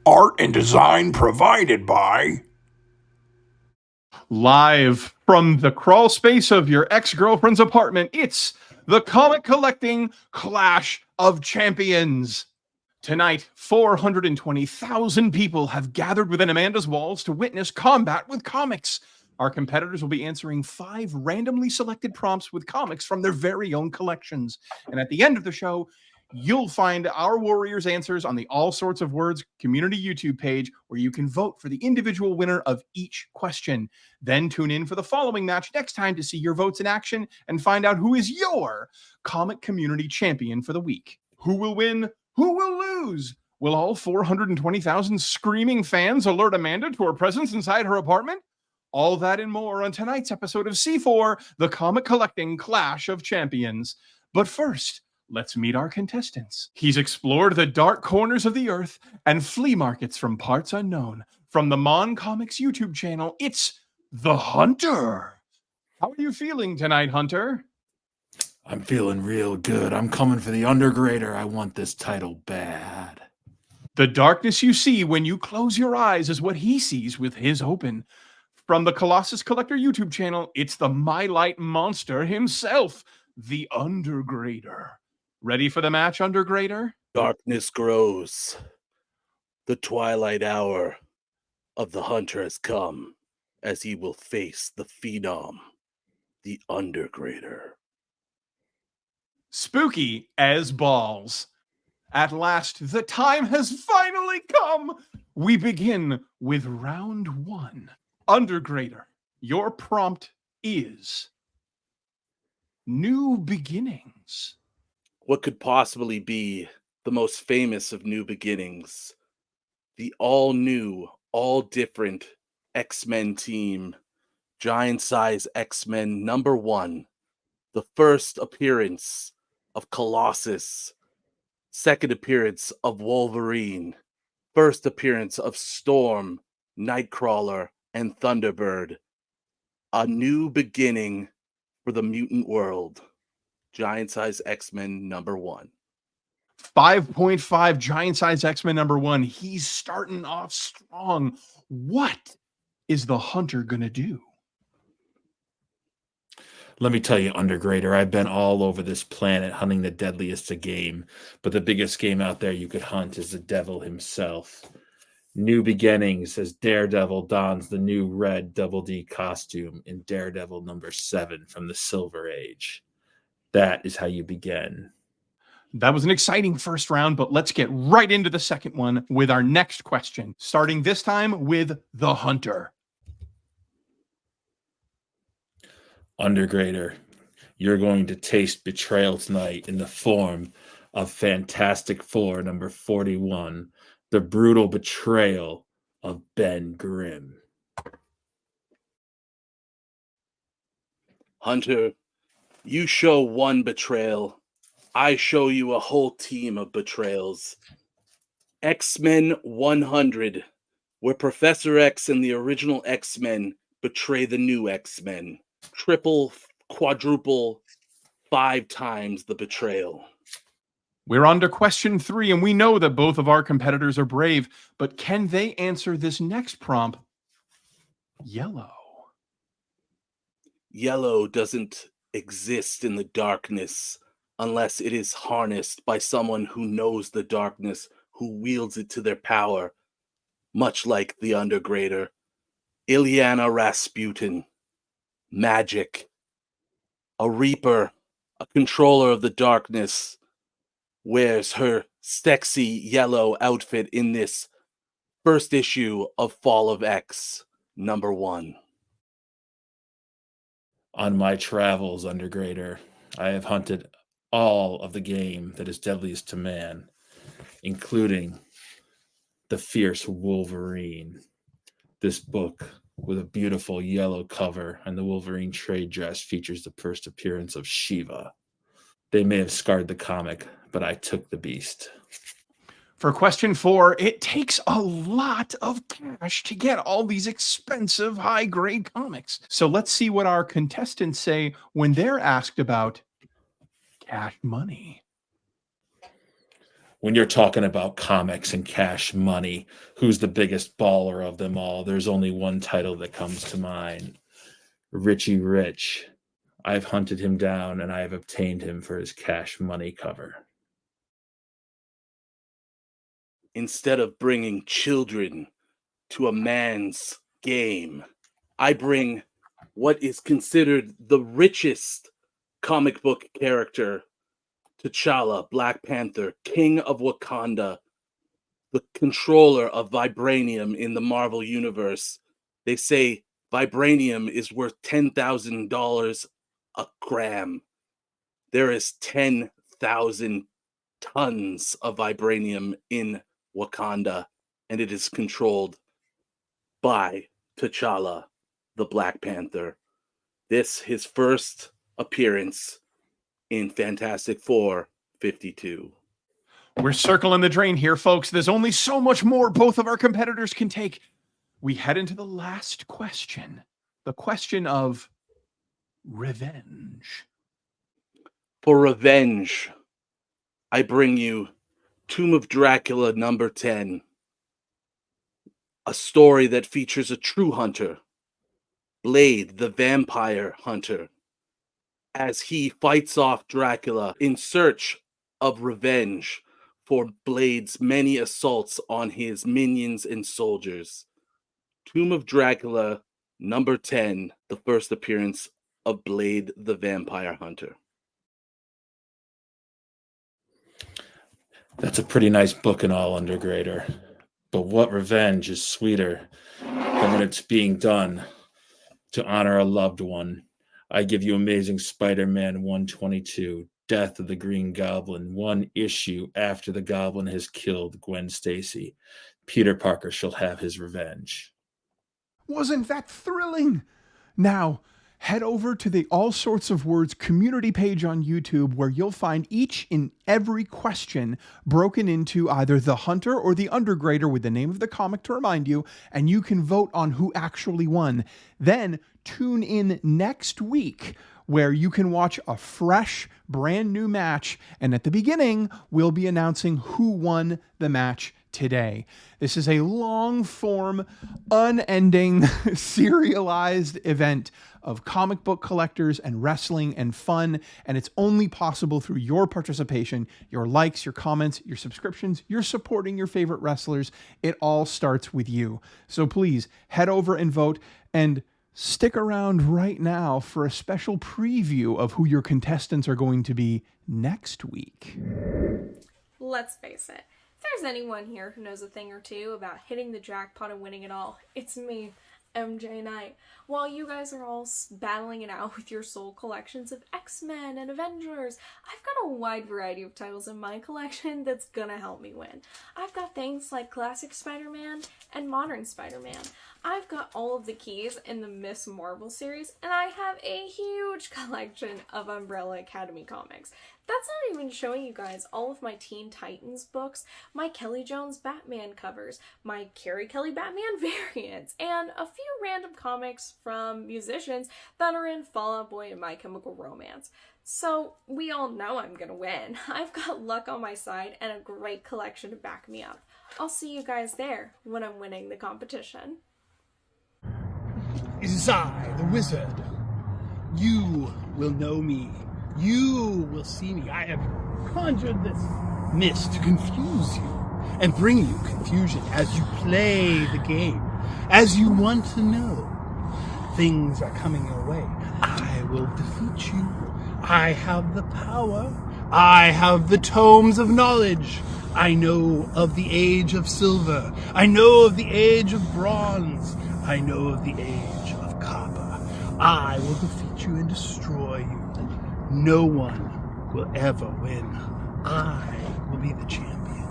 Art and design provided by... Live from the crawl space of your ex-girlfriend's apartment, it's the comic collecting Clash of Champions. Tonight, 420,000 people have gathered within Amanda's walls to witness combat with comics. Our competitors will be answering 5 randomly selected prompts with comics from their very own collections. And at the end of the show, you'll find our Warriors' answers on the All Sorts of Words community YouTube page, where you can vote for the individual winner of each question. Then tune in for the following match next time to see your votes in action and find out who is your comic community champion for the week. Who will win? Who will lose? Will all 420,000 screaming fans alert Amanda to her presence inside her apartment? All that and more on tonight's episode of C4, the comic collecting Clash of Champions. But first, let's meet our contestants. He's explored the dark corners of the earth and flea markets from parts unknown. From the Mon Comics YouTube channel, it's the Hunter. How are you feeling tonight, Hunter? I'm feeling real good. I'm coming for the Undergrader. I want this title bad. The darkness you see when you close your eyes is what he sees with his open. From the Colossus Collector YouTube channel, it's the My Light monster himself, the Undergrader. Ready for the match, Undergrader? Darkness grows. The twilight hour of the Hunter has come, as he will face the Phenom, the Undergrader. Spooky as balls. At last, the time has finally come. We begin with round 1. Undergrader, your prompt is New Beginnings. What could possibly be the most famous of new beginnings? The all-new, all-different X-Men team, Giant Size X-Men #1, the first appearance of Colossus, second appearance of Wolverine, first appearance of Storm, Nightcrawler, and Thunderbird. A new beginning for the mutant world. Giant Size X-Men #1. 5.5 Giant Size X-Men #1. He's starting off strong. What is the Hunter gonna do? Let me tell you, Undergrader, I've been all over this planet hunting the deadliest of game, but the biggest game out there you could hunt is the devil himself. New Beginnings, as Daredevil dons the new red Double D costume in Daredevil #7 from the Silver Age. That is how you begin. That was an exciting first round, but let's get right into the second one with our next question, starting this time with the Hunter. Undergrader, you're going to taste betrayal tonight in the form of Fantastic Four #41, the brutal betrayal of Ben Grimm. Hunter, you show one betrayal. I show you a whole team of betrayals. X-Men 100, where Professor X and the original X-Men betray the new X-Men. Triple, quadruple, 5 times the betrayal. We're on to question 3, and we know that both of our competitors are brave, but can they answer this next prompt? Yellow. Yellow doesn't exist in the darkness unless it is harnessed by someone who knows the darkness, who wields it to their power, much like the Undergrader. Ilyana Rasputin. Magic. A Reaper, a controller of the darkness, wears her sexy yellow outfit in this first issue of Fall of X #1. On my travels, Undergrader, I have hunted all of the game that is deadliest to man, including the fierce Wolverine. This book, with a beautiful yellow cover and the Wolverine trade dress, features the first appearance of Shiva. They may have scarred the comic, but I took the beast. For question 4, it takes a lot of cash to get all these expensive high-grade comics. So let's see what our contestants say when they're asked about cash money. when you're talking about comics and cash money, who's the biggest baller of them all? There's only one title that comes to mind. Richie Rich. I've hunted him down and I have obtained him for his cash money cover. Instead of bringing children to a man's game, I bring what is considered the richest comic book character, T'Challa, Black Panther, King of Wakanda, the controller of vibranium in the Marvel Universe. They say vibranium is worth $10,000 a gram. There is 10,000 tons of vibranium in Wakanda, and it is controlled by T'Challa, the Black Panther. This his first appearance in Fantastic Four 52. We're circling the drain here, folks. There's only so much more both of our competitors can take. We head into the last question. The question of revenge. For revenge, I bring you Tomb of Dracula number 10. A story that features a true hunter, Blade, the vampire hunter, as he fights off Dracula in search of revenge for Blade's many assaults on his minions and soldiers. Tomb of Dracula, number 10, the first appearance of Blade the Vampire Hunter. That's a pretty nice book and all, Undergrader. But what revenge is sweeter than when it's being done to honor a loved one? I give you Amazing Spider-Man 122, Death of the Green Goblin, one issue after the Goblin has killed Gwen Stacy. Peter Parker shall have his revenge. Wasn't that thrilling? Now, head over to the All Sorts of Words community page on YouTube, where you'll find each and every question broken into either the Hunter or the Undergrader with the name of the comic to remind you, and you can vote on who actually won. Then tune in next week, where you can watch a fresh, brand new match, and at the beginning, we'll be announcing who won the match today. This is a long-form, unending, serialized event of comic book collectors and wrestling and fun, and it's only possible through your participation, your likes, your comments, your subscriptions, your supporting your favorite wrestlers. It all starts with you. So please head over and vote, and stick around right now for a special preview of who your contestants are going to be next week. Let's face it, if there's anyone here who knows a thing or two about hitting the jackpot and winning it all, it's me, MJ Knight. While you guys are all battling it out with your soul collections of X-Men and Avengers, I've got a wide variety of titles in my collection that's gonna help me win. I've got things like Classic Spider-Man and Modern Spider-Man. I've got all of the keys in the Miss Marvel series, and I have a huge collection of Umbrella Academy comics. That's not even showing you guys all of my Teen Titans books, my Kelly Jones Batman covers, my Carrie Kelly Batman variants, and a few random comics from musicians that are in Fall Out Boy and My Chemical Romance. So we all know I'm gonna win. I've got luck on my side and a great collection to back me up. I'll see you guys there when I'm winning the competition. It is I, the wizard. You will know me. You will see me. I have conjured this mist to confuse you and bring you confusion as you play the game. As you want to know, things are coming your way. I will defeat you. I have the power. I have the tomes of knowledge. I know of the age of silver. I know of the age of bronze. I know of the age of copper. I will defeat you and destroy you. No one will ever win. I will be the champion.